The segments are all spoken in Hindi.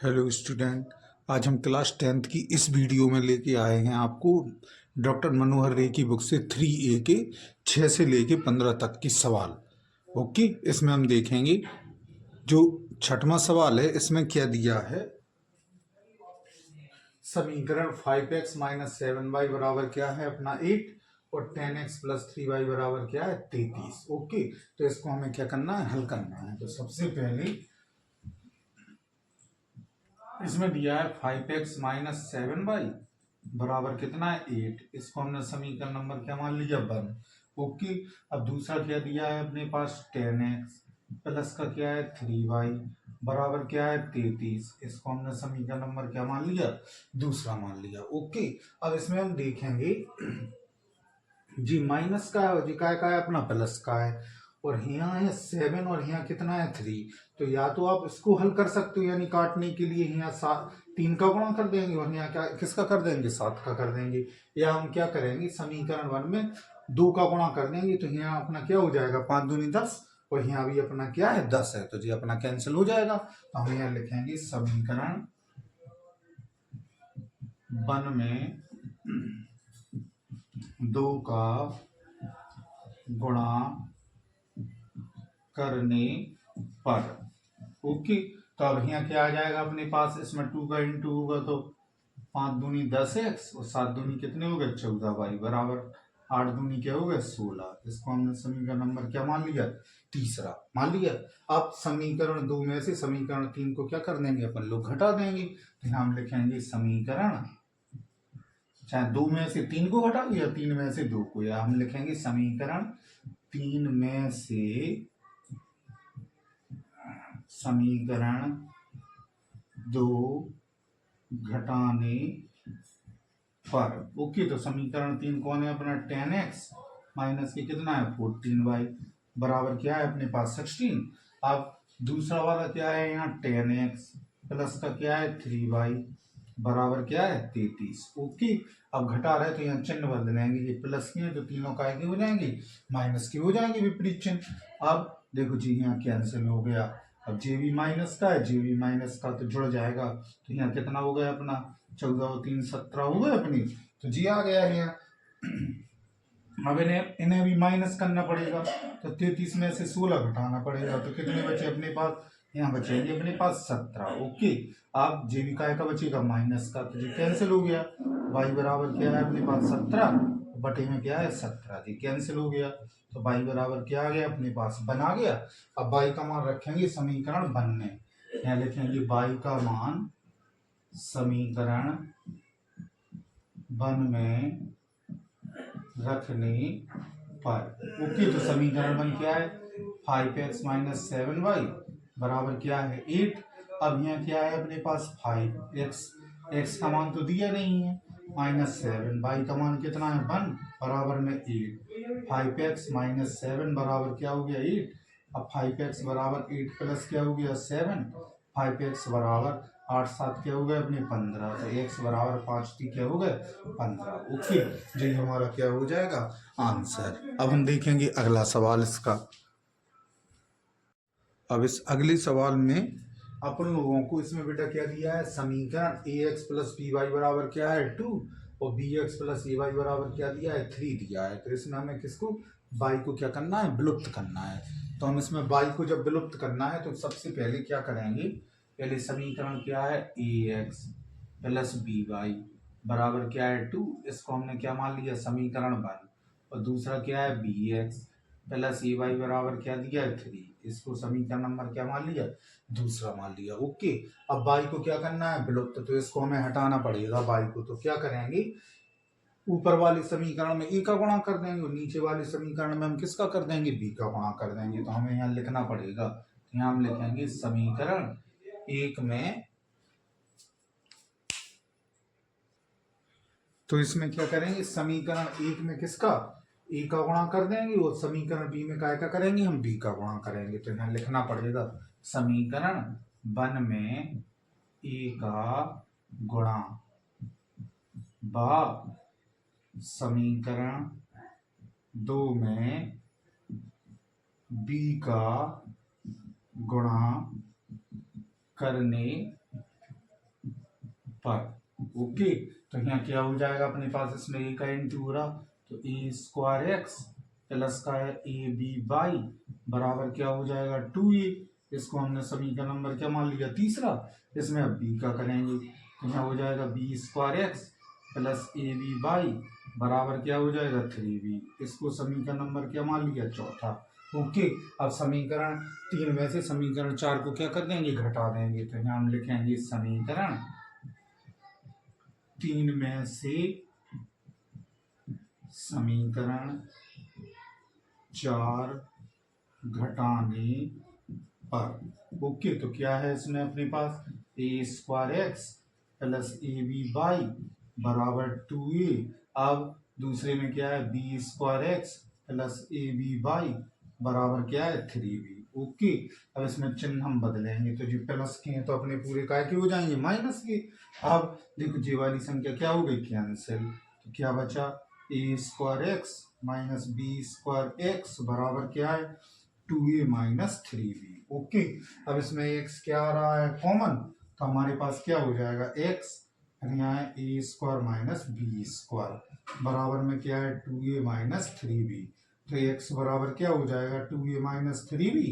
Hello student. आज हम क्लास 10th की इस वीडियो में लेके आए हैं आपको डॉक्टर मनोहर रे की बुक से 3A के 6 से लेके 15 तक की सवाल। ओके, इसमें हम देखेंगे जो छठवां सवाल है इसमें क्या दिया है। समीकरण 5x माइनस 7y बराबर क्या है अपना 8 और 10x प्लस 3y बराबर क्या है 33। ओके, तो इसको हमें क्या करना है, हल करना है। तो सबसे पहले इसमें दिया है 5x माइनस 7y बराबर कितना है 8। इसको हमने समीकरण नंबर क्या मान लिया 1। ओके, अब दूसरा क्या दिया है अपने पास 10x प्लस का क्या है 3y बराबर क्या है 33। इसको हमने समीकरण नंबर क्या मान लिया, दूसरा मान लिया। ओके, अब इसमें हम देखेंगे जी माइनस का है, जी का है अपना प्लस का है, और यहाँ है 7 और यहाँ कितना है 3। तो या तो आप इसको हल कर सकते हो, यानी काटने के लिए यहाँ 3 का गुणा कर देंगे और यहाँ क्या किसका कर देंगे 7 का कर देंगे, या हम क्या करेंगे समीकरण 1 में 2 का गुणा कर देंगे। तो यहाँ अपना क्या हो जाएगा 5 दूनी 10 और यहाँ भी अपना क्या है 10 है, तो जी अपना कैंसिल हो जाएगा। तो हम यहाँ लिखेंगे समीकरण 1 में 2 का गुणा करने पर। ओके, तो अब यहाँ क्या आ जाएगा अपने पास, इसमें 2 का इंटू होगा तो 5 दूनी 10x और 7 दूनी कितने हो गए 14y बराबर 8 दूनी क्या हो गए 16। इसको हमने समीकरण नंबर क्या मान लिया, तीसरा मान लिया। अब समीकरण 2 में से समीकरण 3 को क्या कर देंगे अपन लोग घटा देंगे। तो यहाँ हम लिखेंगे समीकरण, चाहे 2 में से 3 को घटा दो या 3 में से 2 को, या हम लिखेंगे समीकरण 3 में से समीकरण 2 घटाने पर। ओके, तो समीकरण 3 कौन है अपना 10x माइनस के कितना है 14y बराबर क्या है अपने पास 16। अब दूसरा वाला क्या है यहाँ 10x प्लस का क्या है 3y बराबर क्या है 33। ओके, अब घटा रहे तो यहाँ चिन्ह बदल जाएंगे, ये प्लस के हैं तो तीनों काय के हो जाएंगे माइनस के हो जाएंगे विपरीत चिन्ह। अब देखो जी यहाँ कैंसिल हो गया, अब जे भी माइनस का है, जे भी माइनस का तो जुड़ जाएगा। तो यहाँ कितना हो गया अपना 14 और 3 17 हो गए अपनी, तो जी आ गया है यहाँ। अब इन्हें भी माइनस करना पड़ेगा, तो 33 में से 16 घटाना पड़ेगा, तो कितने बचे अपने पास, यहाँ बचेंगे अपने पास 17। ओके, अब जे भी काय का बचेगा माइनस का, तो जी कैंसिल हो गया। y बराबर क्या है अपने पास 17 बटे में क्या है 17, जी कैंसिल हो गया। तो y बराबर क्या आ गया अपने पास 1 आ गया। अब y का मान रखेंगे समीकरण 1 में, यहाँ लिखेंगे y का मान समीकरण 1 में रखने पर। ओके, तो समीकरण 1 क्या है 5x माइनस 7y बराबर क्या है 8। अब यहाँ क्या है अपने पास 5x, x का मान तो दिया नहीं है, माइनस 7, y का मान कितना है 1 बराबर में 8। 5x माइनस 7 बराबर क्या हो गया 8। अब 5x बराबर 8 प्लस क्या हो गया 7, 5x बराबर 8 7 क्या हो गए अपने 15, तो x बराबर 5 क्या हो गए 15। ओके, जो ये हमारा क्या हो जाएगा आंसर। अब हम देखेंगे अगला सवाल इसका। अब इस अगले सवाल में अपन लोगों को इसमें बेटा क्या दिया है, समीकरण ax प्लस बी वाई बराबर क्या है 2 और bx प्लस ए वाई बराबर क्या दिया है 3 दिया है। तो इसमें हमें किसको y को क्या करना है विलुप्त करना है। तो हम इसमें y को जब विलुप्त करना है तो सबसे पहले क्या करेंगे, पहले समीकरण क्या है ax प्लस बी वाई बराबर क्या है 2, इसको हमने क्या मान लिया समीकरण 1। और दूसरा क्या है bx प्लस ए वाई बराबर क्या दिया है 3, इसको समीकरण नंबर क्या मान लिया दूसरा मान लिया। ओके, अब y को क्या करना है विलुप्त, तो इसको हमें हटाना पड़ेगा y को। तो क्या करेंगे ऊपर वाले समीकरण में a का गुणा कर देंगे और नीचे वाले समीकरण में हम किसका कर देंगे b का गुणा कर देंगे। तो हमें यहाँ लिखना पड़ेगा, यहाँ हम लिखेंगे समीकरण 1 में, तो इसमें क्या करेंगे समीकरण 1 में किसका a का गुणा कर देंगे और समीकरण b में काय का करेंगे हम b का गुणा करेंगे। तो यहाँ लिखना पड़ेगा समीकरण 1 में a का गुणा व समीकरण 2 में b का गुणा करने पर। ओके, तो यहाँ क्या हो जाएगा अपने पास, इसमें ए का इंटू हो रहा, तो ए स्क्वायर एक्स प्लस का है ए बी बाई बराबर क्या हो जाएगा 2a। इसको हमने समीकरण नंबर क्या मान लिया, तीसरा। इसमें अब बी का करेंगे, तो यहाँ हो जाएगा b square x plus A B by बराबर क्या हो जाएगा 3b। इसको समीकरण नंबर क्या मान लिया, चौथा। ओके, अब समीकरण 3 में से समीकरण 4 को क्या कर देंगे, घटा देंगे। तो यहाँ हम लिखेंगे समीकरण 3 में से समीकरण 4 घटाने पर। ओके, तो क्या है इसमें अपने पास, A square x plus A B by बराबर 2a। अब दूसरे में क्या है, B square x plus A B by बराबर क्या है 3b। ओके, अब इसमें चिन्ह हम बदलेंगे, तो जो प्लस के हैं तो अपने पूरे काय के हो जाएंगे माइनस के। अब देखो जी वाली संख्या क्या हो गई, कैंसिल। तो क्या बचा, A square X minus B square X बराबर क्या है 2a माइनस 3b। ओके, अब इसमें x क्या आ रहा है कॉमन, तो हमारे पास क्या हो जाएगा x, यहाँ है A square minus B square बराबर में क्या है 2a माइनस 3b। तो x बराबर क्या हो जाएगा 2a माइनस 3b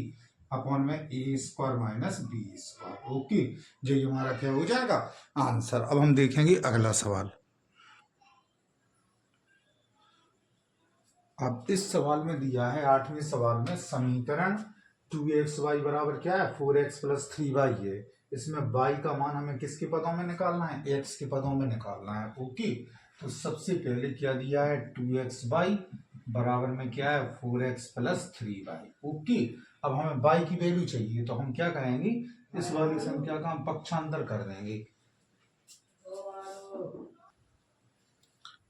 अपॉन में A square minus B square. Okay, जो हमारा क्या हो जाएगा आंसर। अब हम देखेंगे अगला सवाल। अब इस सवाल में दिया है 8वें सवाल में समीकरण 2xy बराबर क्या है 4x प्लस 3y है। इसमें y का मान हमें किसके पदों में निकालना है, x के पदों में निकालना है। ओके, तो सबसे पहले क्या दिया है 2xy बराबर में क्या है 4x प्लस 3y। ओके, अब हमें y की वैल्यू चाहिए, तो हम क्या करेंगे, इस वाली संख्या का हम पक्षांतर कर देंगे।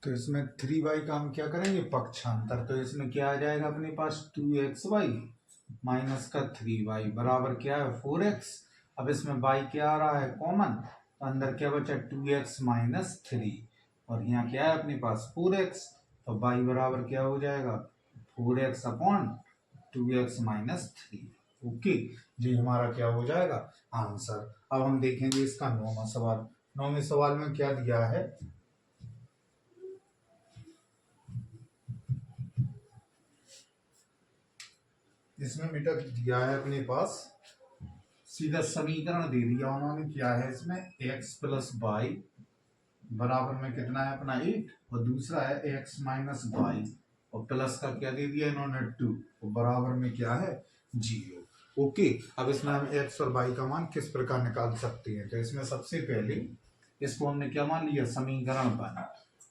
तो इसमें 3y का हम क्या करेंगे, पक्षांतर। तो इसमें क्या आ जाएगा अपने पास 2xy माइनस का 3y बराबर क्या है 4x। अब इसमें y क्या आ रहा है कॉमन, तो अंदर क्या बचा 2x माइनस 3 और यहाँ क्या है अपने पास 4x। तो y बराबर क्या हो जाएगा 4x upon 2x minus 3। Okay, जी हमारा क्या हो जाएगा आंसर। अब हम देखेंगे इसका 9वां सवाल। 9वें सवाल में क्या दिया है, इसमें बेटा दिया है अपने पास सीधा समीकरण दे दिया उन्होंने, क्या है इसमें x प्लस वाई बराबर में कितना है अपना 8 और दूसरा है x माइनस वाई और प्लस का क्या दे दिया इन्होंने 2 और बराबर में क्या है 0। ओके, अब इसमें हम x और y का मान किस प्रकार निकाल सकते हैं। तो इसमें सबसे पहले इसको हमने क्या मान लिया समीकरण 1।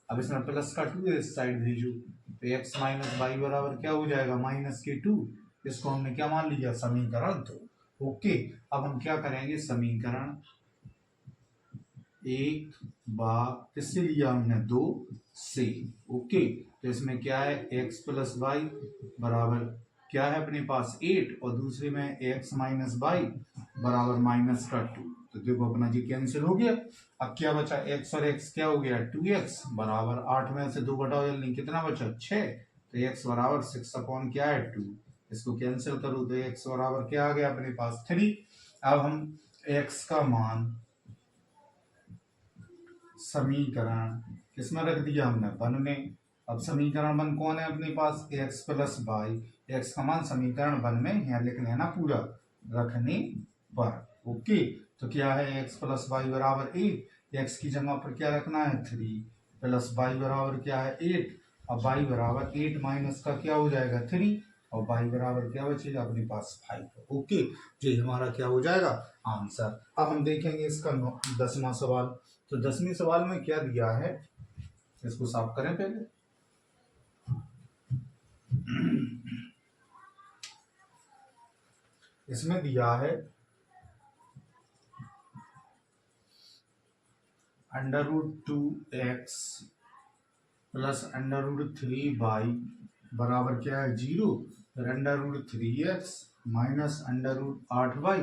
अब इसमें प्लस का 2 इस साइड भेजो, तो x माइनस वाई बराबर क्या हो जाएगा माइनस के 2। इसको हमने क्या मान लिया समीकरण 2। ओके, अब हम क्या करेंगे समीकरण 1 बार किससे लिया हमने 2 से। ओके, तो इसमें क्या है x प्लस वाई बराबर क्या है अपने पास 8 और दूसरे में x माइनस वाई बराबर माइनस का 2। तो देखो अपना जी कैंसिल हो गया। अब क्या बचा x और x क्या हो गया 2x बराबर 8 में से 2 घटाओ जल्दी कितना बचा 6। तो x बराबर 6 अपॉन क्या है 2। इसको कैंसिल करो तो x बराबर क्या आ गया अपने पास 3। अब हम x का मान समीकरण किसमें रख दिया हमने 1 में। अब समीकरण 1 कौन है अपने पास x प्लस वाई, एक्स का मान समीकरण 1 में यहाँ लिख लेना पूरा रखने पर। ओके, तो क्या है x प्लस वाई बराबर 8, x की जगह पर क्या रखना है 3 प्लस वाई बराबर क्या है 8। अब y बराबर 8 माइनस का क्या हो जाएगा 3 और y बराबर क्या बचेगा अपने पास 5। ओके, ये हमारा क्या हो जाएगा आंसर। अब हम देखेंगे इसका 10वां सवाल। तो 10वें सवाल में क्या दिया है, इसको साफ करें पहले। इसमें दिया है √2x प्लस √3y बराबर क्या है 0। फिर √3x माइनस √8y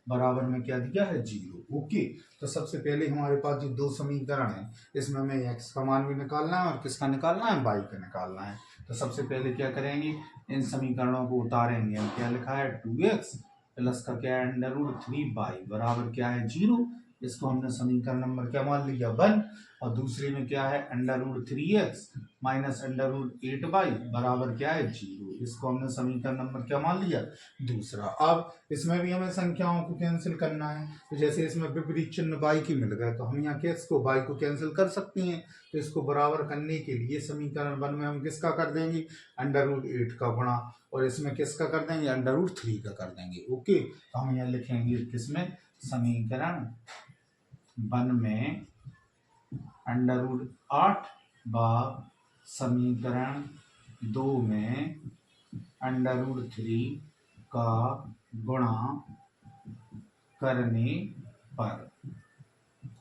बराबर में क्या दिया है 0। ओके, तो सबसे पहले हमारे पास जो दो समीकरण है इसमें हमें x का मान भी निकालना है और किसका निकालना है y का निकालना है। तो सबसे पहले क्या करेंगे इन समीकरणों को उतारेंगे। हम क्या लिखा है 2x प्लस का क्या है √3y बराबर क्या है 0। इसको हमने समीकरण नंबर क्या मान लिया 1। और दूसरे में क्या है √3x माइनस √8y बराबर क्या है 0। इसको हमने समीकरण नंबर क्या मान लिया दूसरा। अब इसमें भी हमें संख्याओं को कैंसिल करना है, तो जैसे इसमें विपरीत चिन्ह y की मिल गए तो हम यहाँ किस को y को कैंसिल कर सकते हैं। तो इसको बराबर करने के लिए समीकरण 1 में हम किसका कर देंगे √8 का गुणा, और इसमें किसका कर देंगे √3 का कर देंगे। ओके, तो हम यहाँ लिखेंगे किसमें समीकरण 1 में √8 व समीकरण 2 में √3 का गुणा करने पर।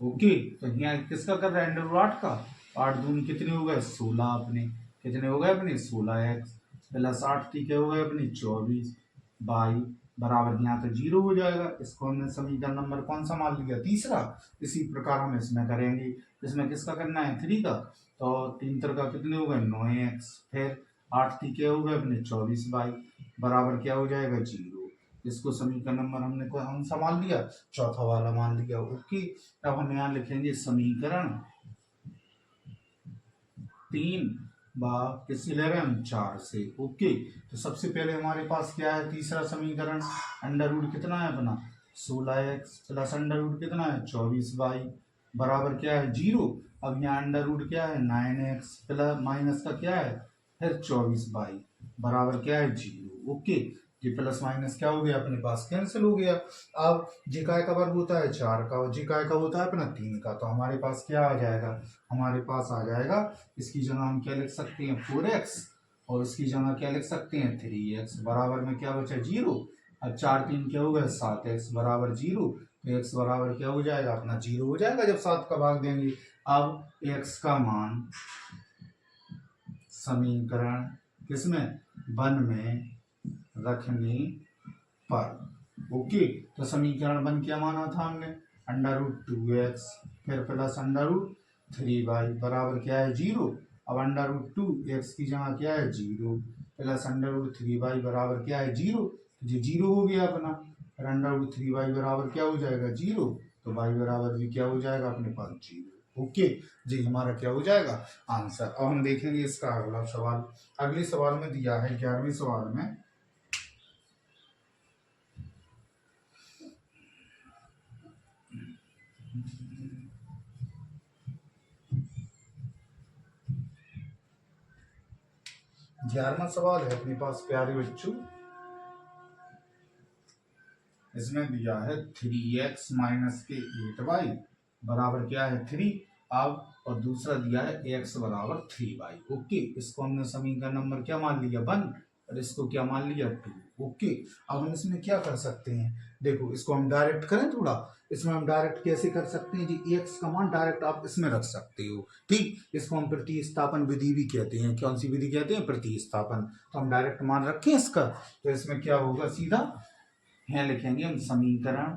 ओके, तो यहाँ किसका कर रहे हैं √8 का, 8 दूनी कितने हो गए 16, अपने कितने हो गए अपने 16x प्लस 8 ठीक हो गए अपनी 24 बाई बराबर यहाँ तो 0 हो जाएगा। इसको हमने समीकरण नंबर कौन सा मान लिया तीसरा। इसी प्रकार हम इसमें करेंगे, इसमें किसका करना है 3 का, तो 3 का कितने हो गए 9x फिर 8 ठीक हो गए अपने 24 बाई बराबर क्या हो जाएगा 0। इसको समीकरण नंबर हमने कौन सा मान लिया चौथा वाला मान लिया। ओके, अब हम यहाँ लिखेंगे समीकरण 3 किससे ले रहे हैं हम 4 से। ओके, तो सबसे पहले हमारे पास क्या है तीसरा समीकरण √ कितना है अपना 16x प्लस √ कितना है 24 बाई बराबर क्या है 0। अब यहाँ √ क्या है 9x प्लस माइनस का क्या है फिर 24 बाई बराबर क्या है 0। ओके, ये प्लस माइनस क्या हो गया अपने पास कैंसिल हो गया। अब जी काय का वर्ग होता है 4 का और जी काय का होता है अपना 3 का, तो हमारे पास क्या आ जाएगा हमारे पास आ जाएगा इसकी जगह हम क्या लिख सकते हैं 4x और इसकी जगह क्या लिख सकते हैं 3x बराबर में क्या बचा 0। अब 4 3 क्या हो गया 7x बराबर 0, तो x बराबर क्या हो जाएगा अपना 0 हो जाएगा जब 7 का भाग देंगे। अब x का मान समीकरण किसमें 1 में रखने पर। ओके, तो समीकरण 1 क्या माना था हमने √2x फिर प्लस √3y बराबर क्या है 0। अब √2x की जगह क्या है 0 प्लस √3y बराबर क्या है 0, ये 0 हो गया अपना। फिर √3y बराबर क्या हो जाएगा 0, तो y बराबर भी क्या हो जाएगा अपने पास 0। ओके जी, हमारा क्या हो जाएगा आंसर। अब हम देखेंगे इसका अगला सवाल। अगले सवाल में दिया है 11वें सवाल में 11वां सवाल है अपने पास प्यारे बच्चों। इसमें दिया है 3x माइनस के 8y बराबर क्या है 3। अब और दूसरा दिया है x बराबर 3y। ओके, इसको हमने समीकरण नंबर क्या मान लिया 1 और इसको क्या मान लिया 2। ओके, अब हम इसमें क्या कर सकते हैं, देखो इसको हम डायरेक्ट करें थोड़ा, इसमें हम डायरेक्ट कैसे कर सकते हैं जी x का मान डायरेक्ट आप इसमें रख सकते हो। ठीक, इसको हम प्रतिस्थापन विधि भी कहते हैं। कौन सी विधि कहते हैं प्रतिस्थापन। तो हम डायरेक्ट मान रखें इसका, तो इसमें क्या होगा सीधा यहाँ लिखेंगे हम समीकरण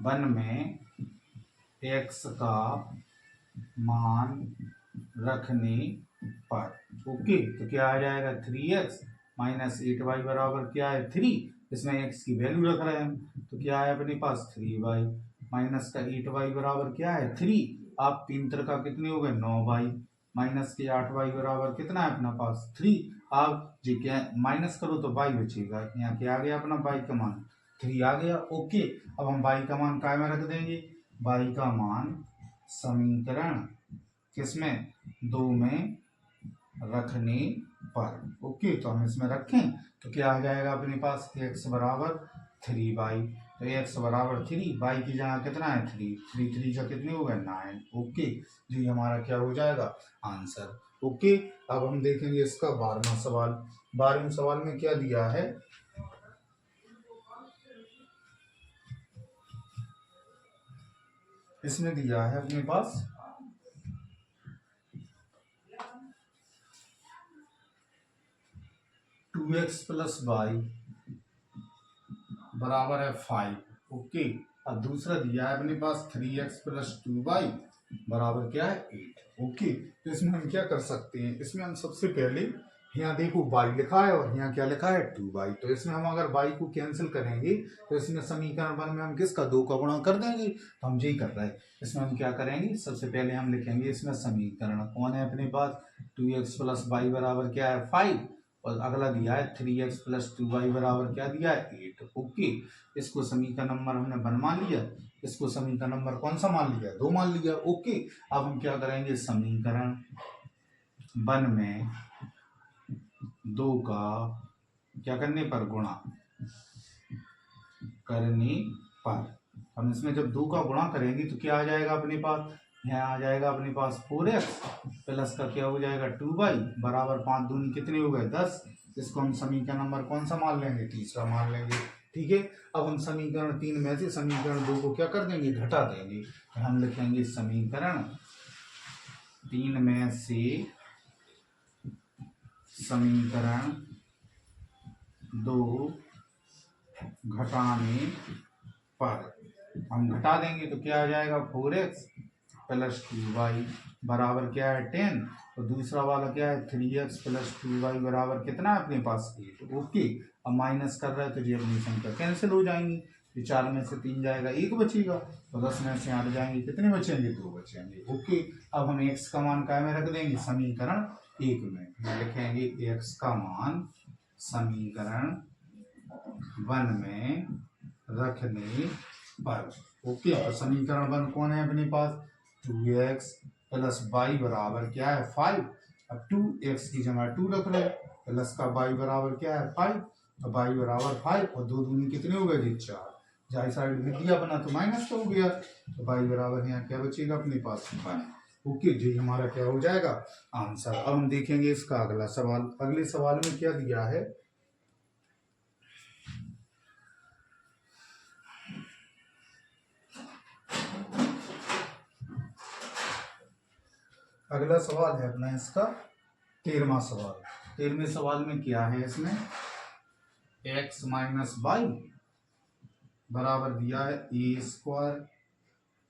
1 में x का मान रखने पर। ओके, तो क्या आ जाएगा 3x माइनस 8y बराबर क्या है 3। इसमें x की वैल्यू रख रहे हैं हम, तो क्या है अपने पास 3y माइनस का 8y बराबर क्या है 3। आप 3 का कितने हो गए 9y माइनस के 8y बराबर कितना है अपना पास 3। आप जी क्या माइनस करो तो y बचेगा, यहाँ क्या आ गया अपना y का मान 3 आ गया। ओके, अब हम y का मान काय में रख देंगे, y का मान समीकरण किसमें 2 में रखने पर। ओके, तो हम इसमें रखें तो क्या आ जाएगा अपने पास x बराबर 3y, तो x बराबर 3, y की जगह कितना है 3, 3 3 का कितने हो गए 9। ओके जी, हमारा क्या हो जाएगा आंसर। ओके, अब हम देखेंगे इसका 12वां सवाल। 12वें सवाल में क्या दिया है, इसमें दिया है अपने पास 2x प्लस y बराबर है 5। ओके, अब दूसरा दिया है अपने पास 3x प्लस 2y बराबर क्या है 8। ओके, तो इसमें हम क्या कर सकते हैं, इसमें हम सबसे पहले यहाँ देखो बाई लिखा है और यहाँ क्या लिखा है 2y। तो इसमें हम अगर बाई को कैंसिल करेंगे तो इसमें समीकरण 1 में हम किसका 2 का गुणा कर देंगे। तो हम यही कर रहे हैं। इसमें हम क्या करेंगे, सबसे पहले हम लिखेंगे इसमें समीकरण कौन है अपने पास 2x प्लस वाई बराबर क्या है 5 और अगला दिया है 3x प्लस 2y बराबर क्या दिया है 8। ओके, इसको समीकरण नंबर हमने 1 मान लिया, इसको समीकरण नंबर कौन सा मान लिया 2 मान लिया। ओके, अब हम क्या करेंगे समीकरण 1 में 2 का क्या करने पर गुणा करने पर हम इसमें जब 2 का गुणा करेंगे तो क्या आ जाएगा अपने पास, यहाँ आ जाएगा अपने पास 4x प्लस का क्या हो जाएगा 2y बराबर 5 दूनी कितने हो गए 10। इसको हम समीकरण नंबर कौन सा मान लेंगे, तीसरा मान लेंगे। ठीक है, अब हम समीकरण 3 में से समीकरण 2 को क्या कर देंगे, घटा देंगे। तो हम लिखेंगे समीकरण 3 में से समीकरण 2 घटाने पर हम घटा देंगे तो क्या आ जाएगा 4x प्लस 2y बराबर क्या है 10 और दूसरा वाला क्या है 3x प्लस 2y बराबर कितना है अपने पास 8। ओके, अब माइनस कर रहे हैं तो ये अपनी संख्या कैंसिल हो जाएंगी। ये 4 में से 3 जाएगा 1 बचेगा, तो 10 में से 8 जाएंगे कितने बचेंगे 2 बचेंगे। ओके, अब हम x का मान क्या में रख देंगे समीकरण 1 में लिखेंगे x का मान समीकरण 1 में रखने पर। ओके, तो समीकरण 1 कौन है अपने पास 2x प्लस वाई बराबर क्या है 5। अब 2x की जगह 2 रख रहे प्लस का y बराबर क्या है 5, तो y बराबर 5 और 2 दूनी कितने हो गए जी 4। जाए साइड में दिया बना तो माइनस का हो गया, तो y बराबर यहाँ क्या बचेगा अपने पास 1। ओके जी, हमारा क्या हो जाएगा आंसर। अब हम देखेंगे इसका अगला सवाल। अगले सवाल में क्या दिया है, अगला सवाल है अपना इसका 13वां सवाल। 13वें सवाल में क्या है, इसमें x माइनस वाई बराबर दिया है ए स्क्वायर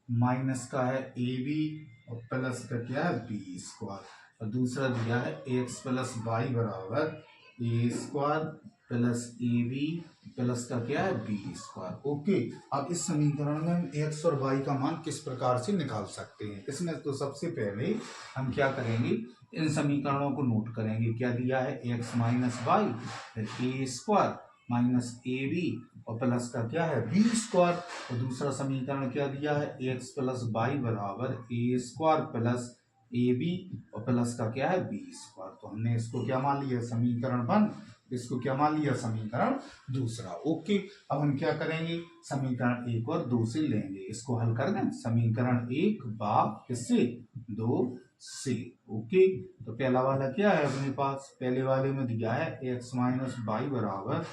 माइनस का है ए बी और प्लस का क्या है बी स्क्वायर और दूसरा दिया है x प्लस वाई बराबर A square plus A B plus का क्या है बी स्क्वायर। ओके, अब इस समीकरण में हम x और y का मान किस प्रकार से निकाल सकते हैं। इसमें तो सबसे पहले हम क्या करेंगे, इन समीकरणों को नोट करेंगे। क्या दिया है x माइनस वाई फिर ए स्क्वायर माइनस ए बी और प्लस का क्या है बी स्क्वायर और दूसरा समीकरण क्या दिया है x प्लस वाई बराबर A square plus A B और प्लस का क्या है बी स्क्वायर। तो हमने इसको क्या मान लिया समीकरण 1, इसको क्या मान लिया समीकरण दूसरा। ओके, अब हम क्या करेंगे समीकरण 1 और 2 से लेंगे, इसको हल कर दें समीकरण 1 भाग किससे 2 से। ओके, तो पहला वाला क्या है अपने पास, पहले वाले में दिया है x माइनस वाई बराबर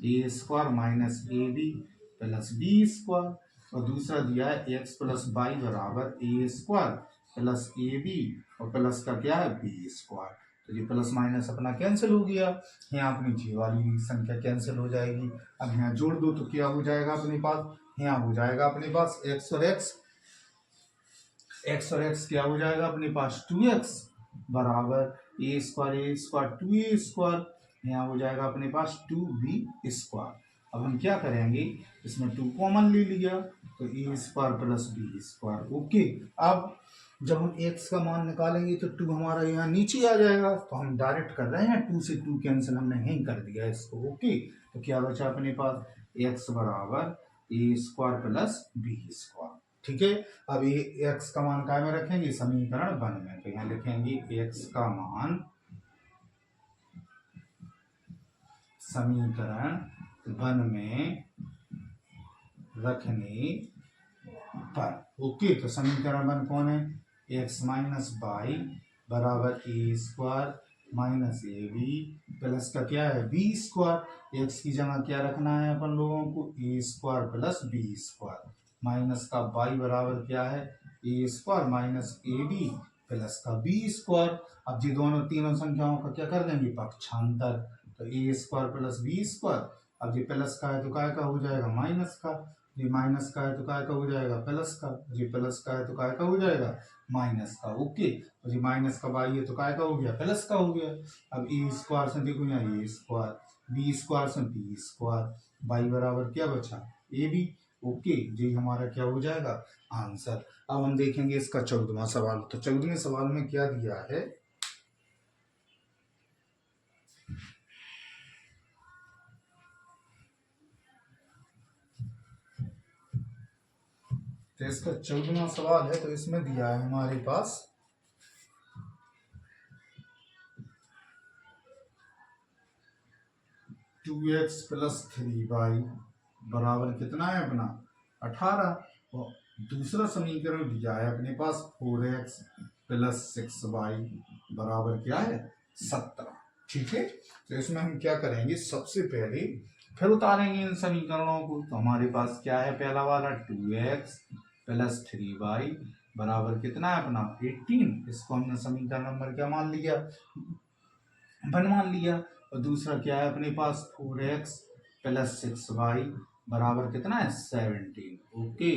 A square minus A B plus B square और दूसरा दिया है x प्लस वाई बराबर A square plus A B और प्लस का क्या है बी स्क्वायर। तो ये प्लस माइनस अपना कैंसिल हो गया, यहाँ अपनी जी वाली संख्या कैंसिल हो जाएगी। अब यहाँ जोड़ दो तो क्या हो जाएगा अपने पास, यहाँ हो जाएगा अपने पास x और x क्या हो जाएगा अपने पास 2x बराबर ए स्क्वायर 2a स्क्वायर, यहाँ हो जाएगा अपने पास 2b स्क्वायर। अब हम क्या करेंगे, इसमें 2 कॉमन ले लिया तो A square plus B square. Okay, अब जब हम x का मान निकालेंगे तो 2 हमारा यहाँ नीचे आ जाएगा, तो हम डायरेक्ट कर रहे हैं 2 से 2 कैंसिल हमने यहीं कर दिया इसको। ओके, तो क्या बचा अपने पास x बराबर A square plus B square. ठीक है, अब ये x का मान क्या में रखेंगे समीकरण 1 में, तो यहाँ लिखेंगे x का मान समीकरण 1 में रखने पर। ओके, तो समीकरण 1 कौन है x माइनस वाई बराबर A square minus A B plus का क्या है बी स्क्वायर। x की जगह क्या रखना है अपन लोगों को A square plus B square minus का y बराबर क्या है A square minus A B plus का बी स्क्वायर। अब ये दोनों तीनों संख्याओं का क्या कर देंगे पक्षांतर, तो A square plus B square. अब ये प्लस का है तो क्या का हो जाएगा माइनस का, ये माइनस का है तो काय का हो जाएगा प्लस का, ये प्लस का है तो काय का हो जाएगा माइनस का। ओके, और ये माइनस का बाई है तो काय का हो गया प्लस का हो गया। अब ए स्क्वायर से देखो यहाँ ए स्क्वायर, बी स्क्वायर से बी स्क्वायर, बाई बराबर क्या बचा ए बी। ओके, ये हमारा क्या हो जाएगा आंसर। अब हम देखेंगे इसका 14वां सवाल। तो 14वें सवाल में क्या दिया है, तो इसका 14वां सवाल है। तो इसमें दिया है हमारे पास 2x + 3y बराबर कितना है अपना 18। और दूसरा समीकरण दिया है अपने पास 4x + 6y बराबर क्या है 17। ठीक है, तो इसमें हम क्या करेंगे, सबसे पहले फिर उतारेंगे इन समीकरणों को। तो हमारे पास क्या है, पहला वाला 2x + 3y बराबर कितना है अपना 18। इसको हमने समीकरण नंबर क्या मान लिया 1 मान लिया। और दूसरा क्या है अपने पास 4x + 6y बराबर कितना है 17। ओके,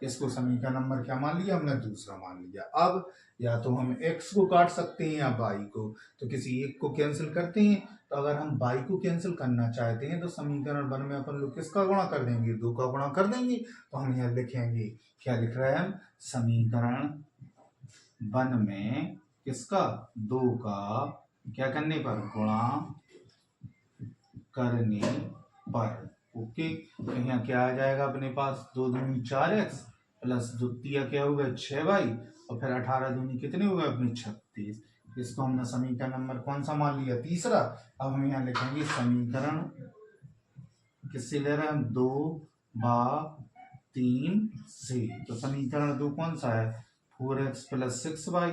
इसको समीकरण नंबर क्या मान लिया हमने दूसरा मान लिया। अब या तो हम x को काट सकते हैं या y को, तो किसी एक को कैंसिल करते हैं। तो अगर हम y को कैंसिल करना चाहते हैं तो समीकरण 1 में अपन लोग किसका गुणा कर देंगे 2 का गुणा कर देंगे। तो हम यहाँ लिखेंगे, क्या लिख रहे हैं हम, समीकरण 1 में किसका 2 का क्या करने पर गुणा करने पर। ओके, तो यहाँ क्या आ जाएगा अपने पास 2 दूनी 4x + 2 क्या होगा 6y और फिर 18 दूनी कितने हो गए अपने 36। इसको हमने समीकरण नंबर कौन सा मान लिया तीसरा। अब हम यहाँ लिखेंगे समीकरण किससे ले रहे हैं हम 2/3 से। तो समीकरण 2 कौन सा है 4x + 6y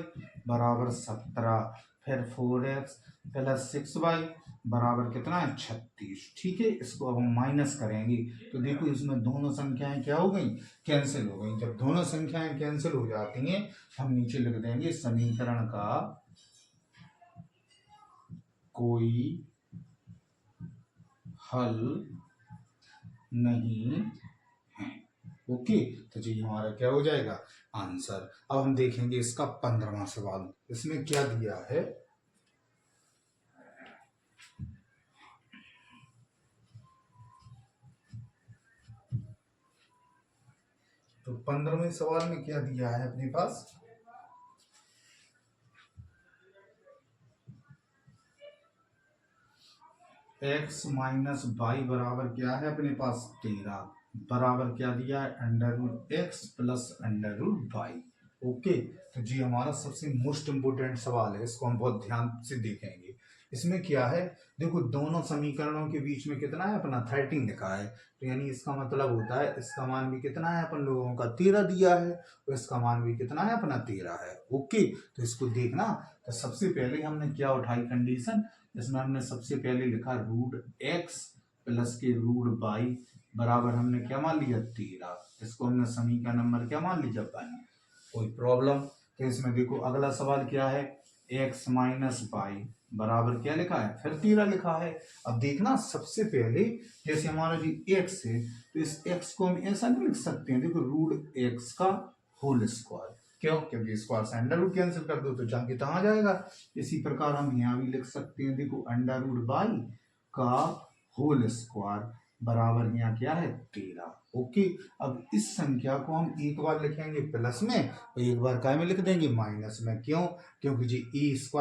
बराबर 17, फिर 4x + 6y बराबर कितना है 36। ठीक है, इसको अब हम माइनस करेंगे। तो देखो इसमें दोनों संख्याएं क्या हो गई कैंसिल हो गई। जब दोनों संख्याएं कैंसिल हो जाती हैं तो हम नीचे लिख देंगे समीकरण का कोई हल नहीं है। ओके, तो जी हमारा क्या हो जाएगा आंसर। अब हम देखेंगे इसका 15वां सवाल। इसमें क्या दिया है, तो 15वें सवाल में क्या दिया है अपने पास, x - y बराबर क्या है अपने पास 13 बराबर क्या दिया है √x + √y। ओके, तो जी हमारा सबसे मोस्ट इम्पोर्टेंट सवाल है, इसको हम बहुत ध्यान से देखेंगे। इसमें क्या है, देखो दोनों समीकरणों के बीच में कितना है अपना 13 लिखा है। तो यानी इसका मतलब होता है इसका मान भी कितना है अपन लोगों का 13 दिया है, तो इसका मान भी कितना है अपना 13 है। ओके, तो इसको देखना। तो सबसे पहले हमने क्या उठाई कंडीशन, इसमें हमने सबसे पहले लिखा √x + √y बराबर हमने क्या मान लिया 13। इसको हमने समीकरण नंबर क्या मान लिया 1। कोई प्रॉब्लम। तो इसमें देखो अगला सवाल क्या है, x - y बराबर क्या लिखा है फिर 13 लिखा है। अब देखना सबसे पहले जैसे हमारा जी x है, तो इस x को हम ऐसा नहीं लिख सकते हैं, देखो √x का होल स्क्वायर। क्यों, क्योंकि स्क्वायर से अंडर कैंसिल कर दो तो जाके कहाँ जाएगा। इसी प्रकार हम यहाँ भी लिख सकते हैं, देखो √y का होल स्क्वायर बराबर यहाँ क्या है 13। ओके, अब इस संख्या को हम एक बार लिखेंगे प्लस में और एक बार काय में लिख देंगे माइनस में। क्यों, क्योंकि जी a² -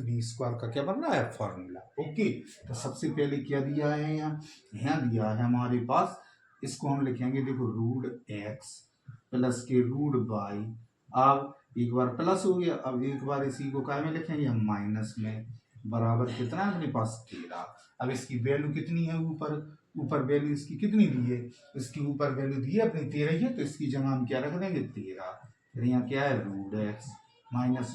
b² का क्या बन रहा है फॉर्मूला। ओके, तो सबसे पहले क्या दिया है यहाँ दिया है हमारे पास, इसको हम लिखेंगे देखो √x + √y। अब एक बार प्लस हो गया, अब एक बार इसी को काय में लिखेंगे हम माइनस में बराबर कितना है अपने पास 13। अब इसकी वैल्यू कितनी है ऊपर वैल्यू इसकी कितनी दी है, इसकी ऊपर वैल्यू दी है अपनी 13 है, तो इसकी जगह हम क्या रख देंगे 13। फिर यहाँ क्या है √x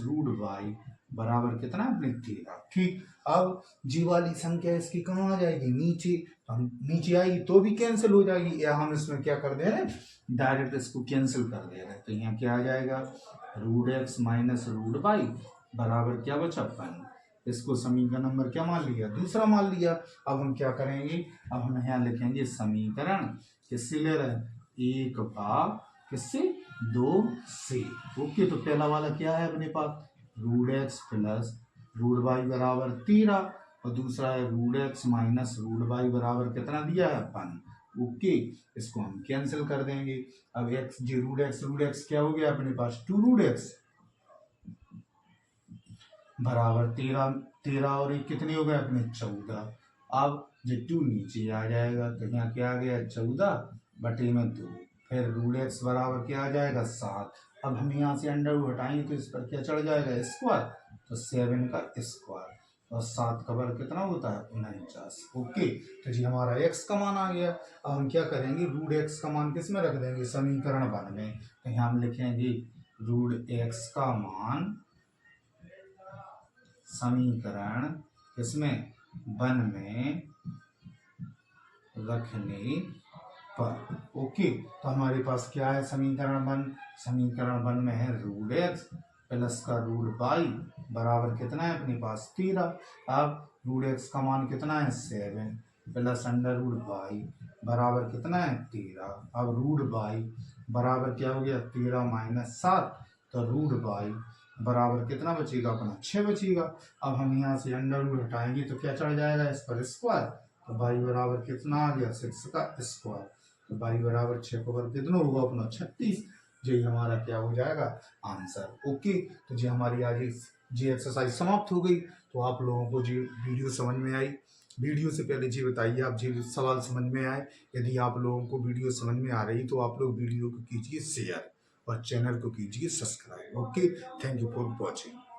- √y बराबर कितना है अपने 13। ठीक, अब जी वाली संख्या इसकी कहाँ आ जाएगी नीचे, तो हम नीचे आएगी तो भी कैंसिल हो जाएगी, या हम इसमें क्या कर दे रहे हैं डायरेक्ट इसको कैंसिल कर दे रहे हैं। तो यहाँ क्या आ जाएगा √x - √y बराबर क्या बचा 1। इसको समीकरण नंबर क्या मान लिया दूसरा मान लिया। अब हम क्या करेंगे, अब हम यहाँ लिखेंगे समीकरण किससे ले रहे हैं 1 भाग किससे 2 से। ओके, तो पहला वाला क्या है अपने पास root X plus root Y बराबर 13 और दूसरा है root X minus root Y बराबर कितना दिया है 1। ओके, इसको हम कैंसिल कर देंगे। अब एक्स जी रूट एक्स क्या हो गया अपने पास 2 रूट एक्स बराबर 13 और एक कितने हो गए अपने 14। अब ये 2 नीचे आ जाएगा तो यहाँ क्या आ गया 14/2। फिर रूट एक्स बराबर क्या आ जाएगा 7। अब हम यहाँ से अंडर रूट हटाएंगे तो इस पर क्या चढ़ जाएगा स्क्वायर, तो 7 का स्क्वायर और 7 का वर्ग कितना होता है 49। ओके, तो जी हमारा एक्स का मान आ गया। अब हम क्या करेंगे रूट एक्स का मान किस में रख देंगे समीकरण 1 में। तो यहाँ हम लिखेंगे रूट एक्स का मान समीकरण किसमें 1 में रखने पर। ओके, तो हमारे पास क्या है समीकरण 1 में है रूट एक्स प्लस का रूट वाई बराबर कितना है अपने पास 13। अब रूट एक्स का मान कितना है 7 प्लस अंडर रूट वाई बराबर कितना है 13। अब रूट वाई बराबर क्या हो गया 13 माइनस 7, तो रूट वाई बराबर कितना बचेगा अपना 6 बचेगा। अब हम यहाँ से अंडर रूट हटाएंगे तो क्या चढ़ जाएगा इस पर स्क्वायर, तो वाई बराबर कितना आ गया 6 का स्क्वायर, तो वाई बराबर 6 का वर्ग कितना होगा अपना 36। जी हमारा क्या हो जाएगा आंसर। ओके, तो जी हमारी आज जी एक्सरसाइज समाप्त हो गई। तो आप लोगों को जी वीडियो समझ में आई। वीडियो से पहले जी बताइए आप जी सवाल समझ में आए। यदि आप लोगों को वीडियो समझ में आ रही तो आप लोग वीडियो को कीजिए शेयर और चैनल को कीजिए subscribe. Okay, thank you for watching.